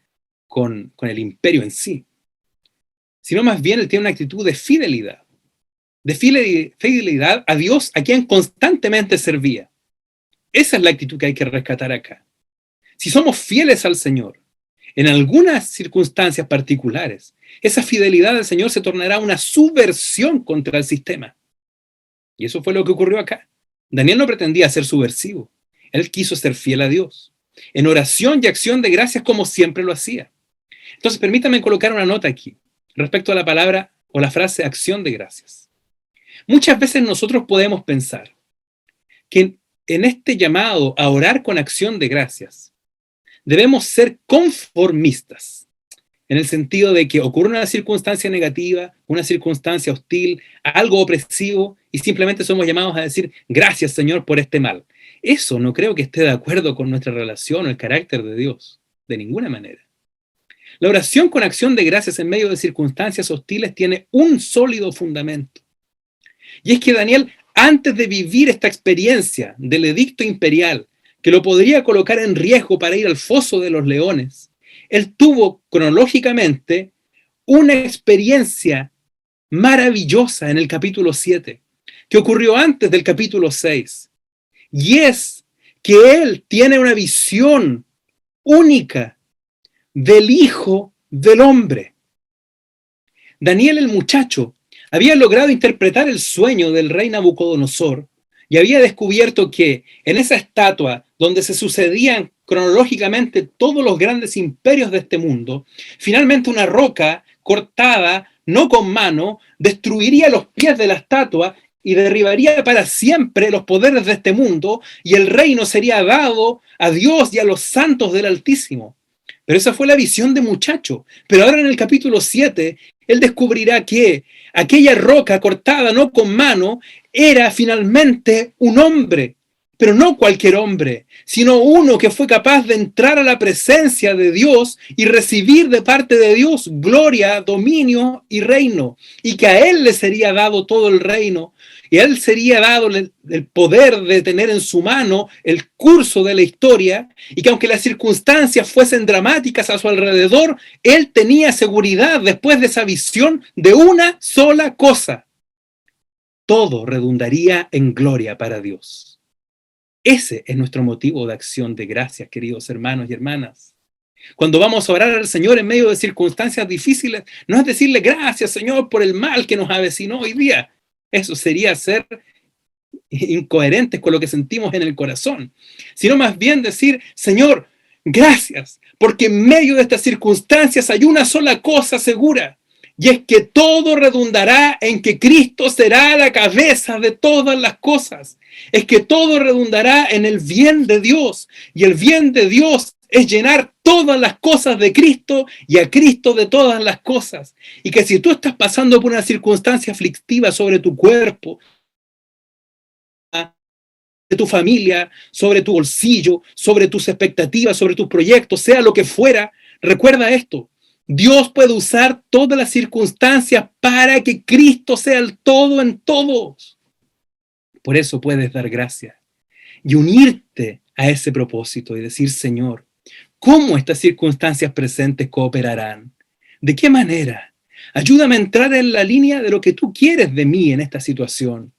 con el imperio en sí, sino más bien él tiene una actitud de fidelidad a Dios, a quien constantemente servía. Esa es la actitud que hay que rescatar acá. Si somos fieles al Señor, en algunas circunstancias particulares, esa fidelidad al Señor se tornará una subversión contra el sistema. Y eso fue lo que ocurrió acá. Daniel no pretendía ser subversivo. Él quiso ser fiel a Dios, en oración y acción de gracias como siempre lo hacía. Entonces, permítame colocar una nota aquí, respecto a la palabra o la frase acción de gracias. Muchas veces nosotros podemos pensar que en este llamado a orar con acción de gracias, debemos ser conformistas, en el sentido de que ocurre una circunstancia negativa, una circunstancia hostil, algo opresivo, y simplemente somos llamados a decir, gracias Señor por este mal. Eso no creo que esté de acuerdo con nuestra relación o el carácter de Dios, de ninguna manera. La oración con acción de gracias en medio de circunstancias hostiles tiene un sólido fundamento. Y es que Daniel, antes de vivir esta experiencia del edicto imperial, que lo podría colocar en riesgo para ir al foso de los leones, él tuvo cronológicamente una experiencia maravillosa en el capítulo 7, que ocurrió antes del capítulo 6. Y es que él tiene una visión única del Hijo del Hombre. Daniel el muchacho había logrado interpretar el sueño del rey Nabucodonosor y había descubierto que en esa estatua donde se sucedían cronológicamente todos los grandes imperios de este mundo, finalmente una roca cortada, no con mano, destruiría los pies de la estatua y derribaría para siempre los poderes de este mundo, y el reino sería dado a Dios y a los santos del Altísimo. Pero esa fue la visión de muchacho. Pero ahora en el capítulo 7, él descubrirá que aquella roca cortada no con mano era finalmente un hombre, pero no cualquier hombre, sino uno que fue capaz de entrar a la presencia de Dios y recibir de parte de Dios gloria, dominio y reino, y que a él le sería dado todo el reino, y a él sería dado el poder de tener en su mano el curso de la historia, y que aunque las circunstancias fuesen dramáticas a su alrededor, él tenía seguridad después de esa visión de una sola cosa: todo redundaría en gloria para Dios. Ese es nuestro motivo de acción de gracias, queridos hermanos y hermanas. Cuando vamos a orar al Señor en medio de circunstancias difíciles, no es decirle gracias, Señor, por el mal que nos avecinó hoy día. Eso sería ser incoherentes con lo que sentimos en el corazón, sino más bien decir: Señor, gracias, porque en medio de estas circunstancias hay una sola cosa segura, y es que todo redundará en que Cristo será la cabeza de todas las cosas. Es que todo redundará en el bien de Dios, y el bien de Dios es llenar todas las cosas de Cristo y a Cristo de todas las cosas. Y que si tú estás pasando por una circunstancia aflictiva sobre tu cuerpo, de tu familia, sobre tu bolsillo, sobre tus expectativas, sobre tus proyectos, sea lo que fuera, recuerda esto: Dios puede usar todas las circunstancias para que Cristo sea el todo en todos. Por eso puedes dar gracias y unirte a ese propósito y decir: Señor, ¿cómo estas circunstancias presentes cooperarán? ¿De qué manera? Ayúdame a entrar en la línea de lo que tú quieres de mí en esta situación.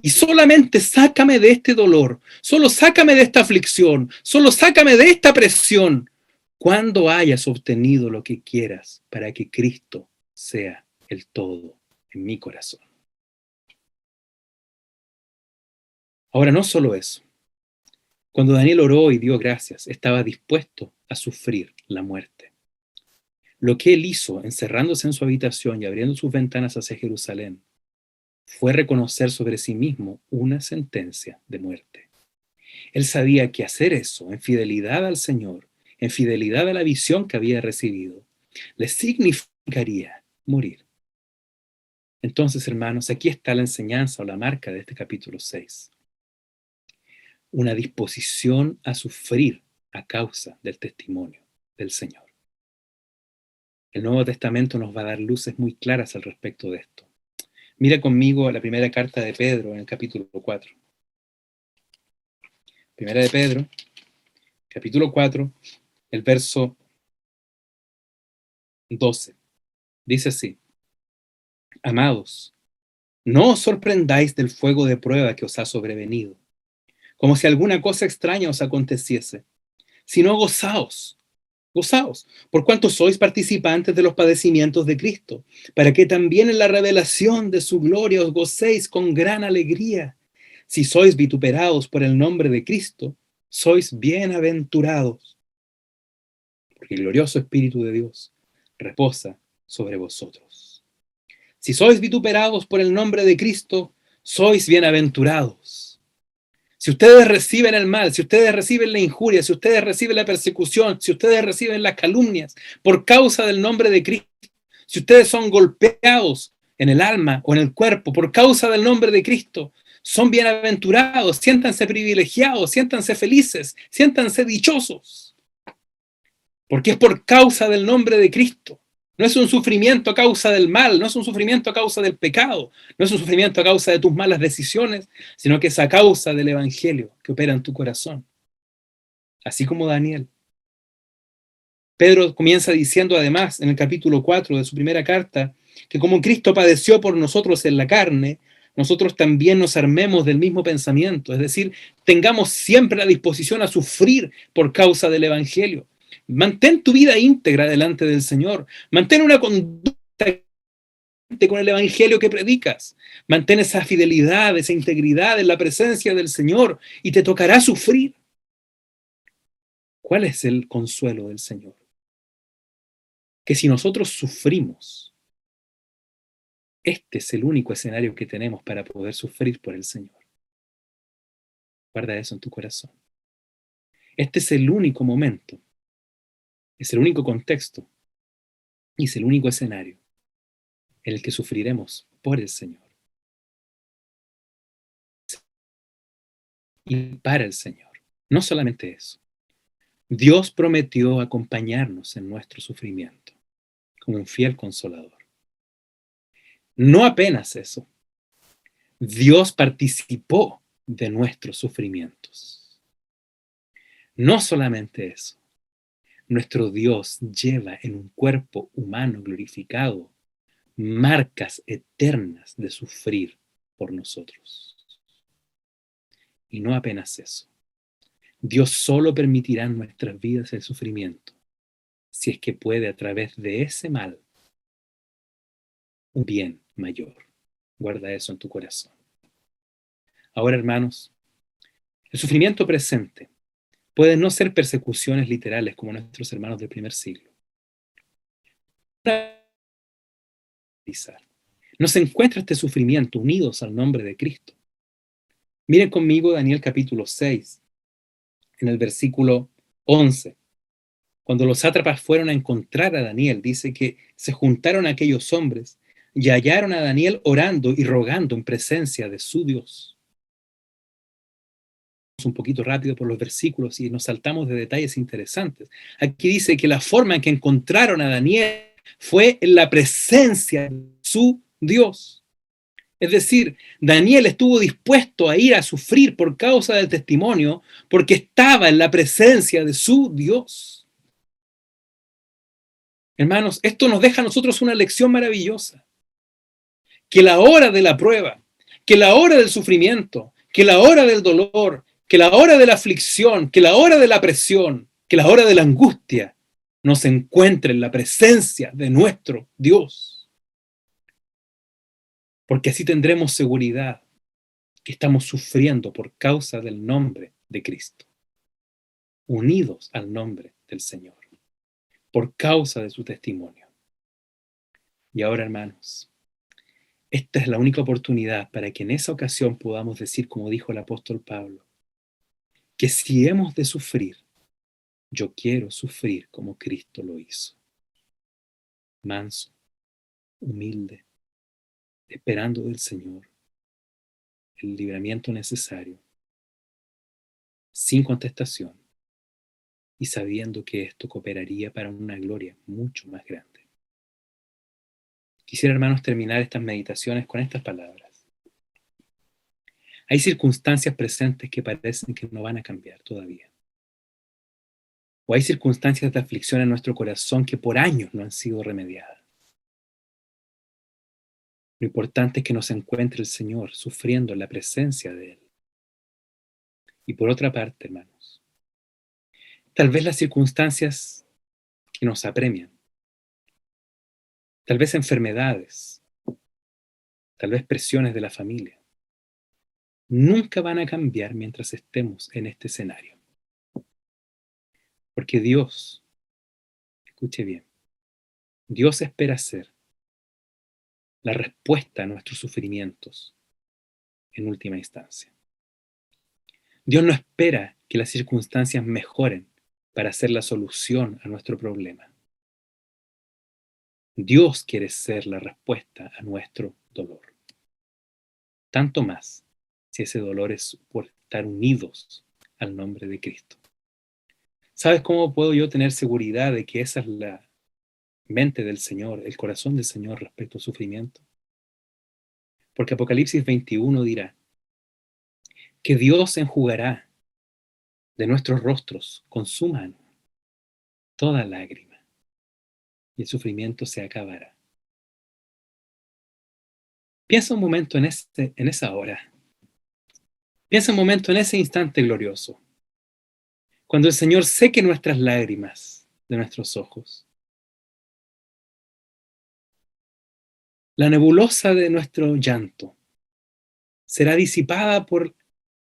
Y solamente sácame de este dolor, solo sácame de esta aflicción, solo sácame de esta presión, cuando hayas obtenido lo que quieras para que Cristo sea el todo en mi corazón. Ahora, no solo eso. Cuando Daniel oró y dio gracias, estaba dispuesto a sufrir la muerte. Lo que él hizo, encerrándose en su habitación y abriendo sus ventanas hacia Jerusalén, fue reconocer sobre sí mismo una sentencia de muerte. Él sabía que hacer eso, en fidelidad al Señor, en fidelidad a la visión que había recibido, le significaría morir. Entonces, hermanos, aquí está la enseñanza o la marca de este capítulo 6. Una disposición a sufrir a causa del testimonio del Señor. El Nuevo Testamento nos va a dar luces muy claras al respecto de esto. Mira conmigo a la primera carta de Pedro en el capítulo 4. Primera de Pedro, capítulo 4, el verso 12. Dice así: Amados, no os sorprendáis del fuego de prueba que os ha sobrevenido, como si alguna cosa extraña os aconteciese, sino gozaos, por cuanto sois participantes de los padecimientos de Cristo, para que también en la revelación de su gloria os gocéis con gran alegría. Si sois vituperados por el nombre de Cristo, sois bienaventurados, porque el glorioso Espíritu de Dios reposa sobre vosotros. Si sois vituperados por el nombre de Cristo, sois bienaventurados. Si ustedes reciben el mal, si ustedes reciben la injuria, si ustedes reciben la persecución, si ustedes reciben las calumnias por causa del nombre de Cristo, si ustedes son golpeados en el alma o en el cuerpo por causa del nombre de Cristo, son bienaventurados, siéntanse privilegiados, siéntanse felices, siéntanse dichosos. Porque es por causa del nombre de Cristo. No es un sufrimiento a causa del mal, no es un sufrimiento a causa del pecado, no es un sufrimiento a causa de tus malas decisiones, sino que es a causa del Evangelio que opera en tu corazón. Así como Daniel. Pedro comienza diciendo además en el capítulo 4 de su primera carta que como Cristo padeció por nosotros en la carne, nosotros también nos armemos del mismo pensamiento, es decir, tengamos siempre la disposición a sufrir por causa del Evangelio. Mantén tu vida íntegra delante del Señor, mantén una conducta con el Evangelio que predicas, mantén esa fidelidad, esa integridad en la presencia del Señor y te tocará sufrir. ¿Cuál es el consuelo del Señor? Que si nosotros sufrimos, este es el único escenario que tenemos para poder sufrir por el Señor. Guarda eso en tu corazón. Este es el único momento, es el único contexto y es el único escenario en el que sufriremos por el Señor y para el Señor. No solamente eso, Dios prometió acompañarnos en nuestro sufrimiento como un fiel consolador. No apenas eso, Dios participó de nuestros sufrimientos. No solamente eso, nuestro Dios lleva en un cuerpo humano glorificado marcas eternas de sufrir por nosotros. Y no apenas eso, Dios solo permitirá en nuestras vidas el sufrimiento si es que puede a través de ese mal un bien mayor. Guarda eso en tu corazón. Ahora, hermanos, el sufrimiento presente puede no ser persecuciones literales como nuestros hermanos del primer siglo. No se encuentra este sufrimiento unidos al nombre de Cristo. Miren conmigo Daniel capítulo 6, en el versículo 11. Cuando los sátrapas fueron a encontrar a Daniel, dice que se juntaron aquellos hombres y hallaron a Daniel orando y rogando en presencia de su Dios. Un poquito rápido por los versículos y nos saltamos de detalles interesantes. Aquí dice que la forma en que encontraron a Daniel fue en la presencia de su Dios. Es decir, Daniel estuvo dispuesto a ir a sufrir por causa del testimonio porque estaba en la presencia de su Dios. Hermanos, esto nos deja a nosotros una lección maravillosa. Que la hora de la prueba, que la hora del sufrimiento, que la hora del dolor, que la hora de la aflicción, que la hora de la presión, que la hora de la angustia nos encuentre en la presencia de nuestro Dios. Porque así tendremos seguridad que estamos sufriendo por causa del nombre de Cristo, unidos al nombre del Señor, por causa de su testimonio. Y ahora, hermanos, esta es la única oportunidad para que en esa ocasión podamos decir, como dijo el apóstol Pablo, que si hemos de sufrir, yo quiero sufrir como Cristo lo hizo. Manso, humilde, esperando del Señor el libramiento necesario, sin contestación y sabiendo que esto cooperaría para una gloria mucho más grande. Quisiera, hermanos, terminar estas meditaciones con estas palabras. Hay circunstancias presentes que parecen que no van a cambiar todavía. O hay circunstancias de aflicción en nuestro corazón que por años no han sido remediadas. Lo importante es que nos encuentre el Señor sufriendo en la presencia de Él. Y por otra parte, hermanos, tal vez las circunstancias que nos apremian, tal vez enfermedades, tal vez presiones de la familia, nunca van a cambiar mientras estemos en este escenario. Porque Dios, escuche bien, Dios espera ser la respuesta a nuestros sufrimientos en última instancia. Dios no espera que las circunstancias mejoren para ser la solución a nuestro problema. Dios quiere ser la respuesta a nuestro dolor. Tanto más si ese dolor es por estar unidos al nombre de Cristo. ¿Sabes cómo puedo yo tener seguridad de que esa es la mente del Señor, el corazón del Señor respecto al sufrimiento? Porque Apocalipsis 21 dirá que Dios enjugará de nuestros rostros con su mano toda lágrima. y el sufrimiento se acabará. Piensa un momento en esa hora. Piensa un momento en ese instante glorioso, cuando el Señor seque nuestras lágrimas de nuestros ojos. La nebulosa de nuestro llanto será disipada por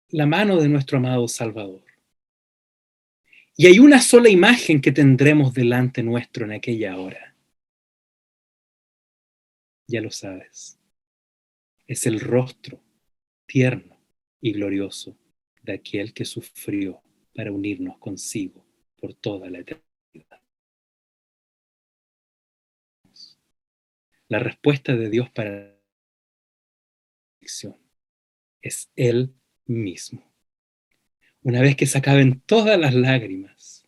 la mano de nuestro amado Salvador. Y hay una sola imagen que tendremos delante nuestro en aquella hora. Ya lo sabes. Es el rostro tierno y glorioso de aquel que sufrió para unirnos consigo por toda la eternidad. La respuesta de Dios para la aflicción es Él mismo. Una vez que se acaben todas las lágrimas,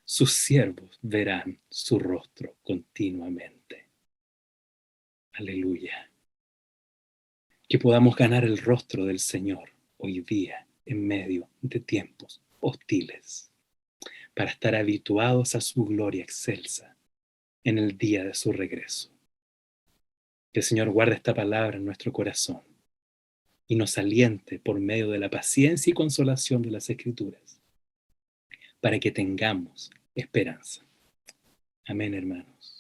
sus siervos verán su rostro continuamente. Aleluya. Que podamos ganar el rostro del Señor hoy día en medio de tiempos hostiles, para estar habituados a su gloria excelsa en el día de su regreso. Que el Señor guarde esta palabra en nuestro corazón y nos aliente por medio de la paciencia y consolación de las Escrituras, para que tengamos esperanza. Amén, hermanos.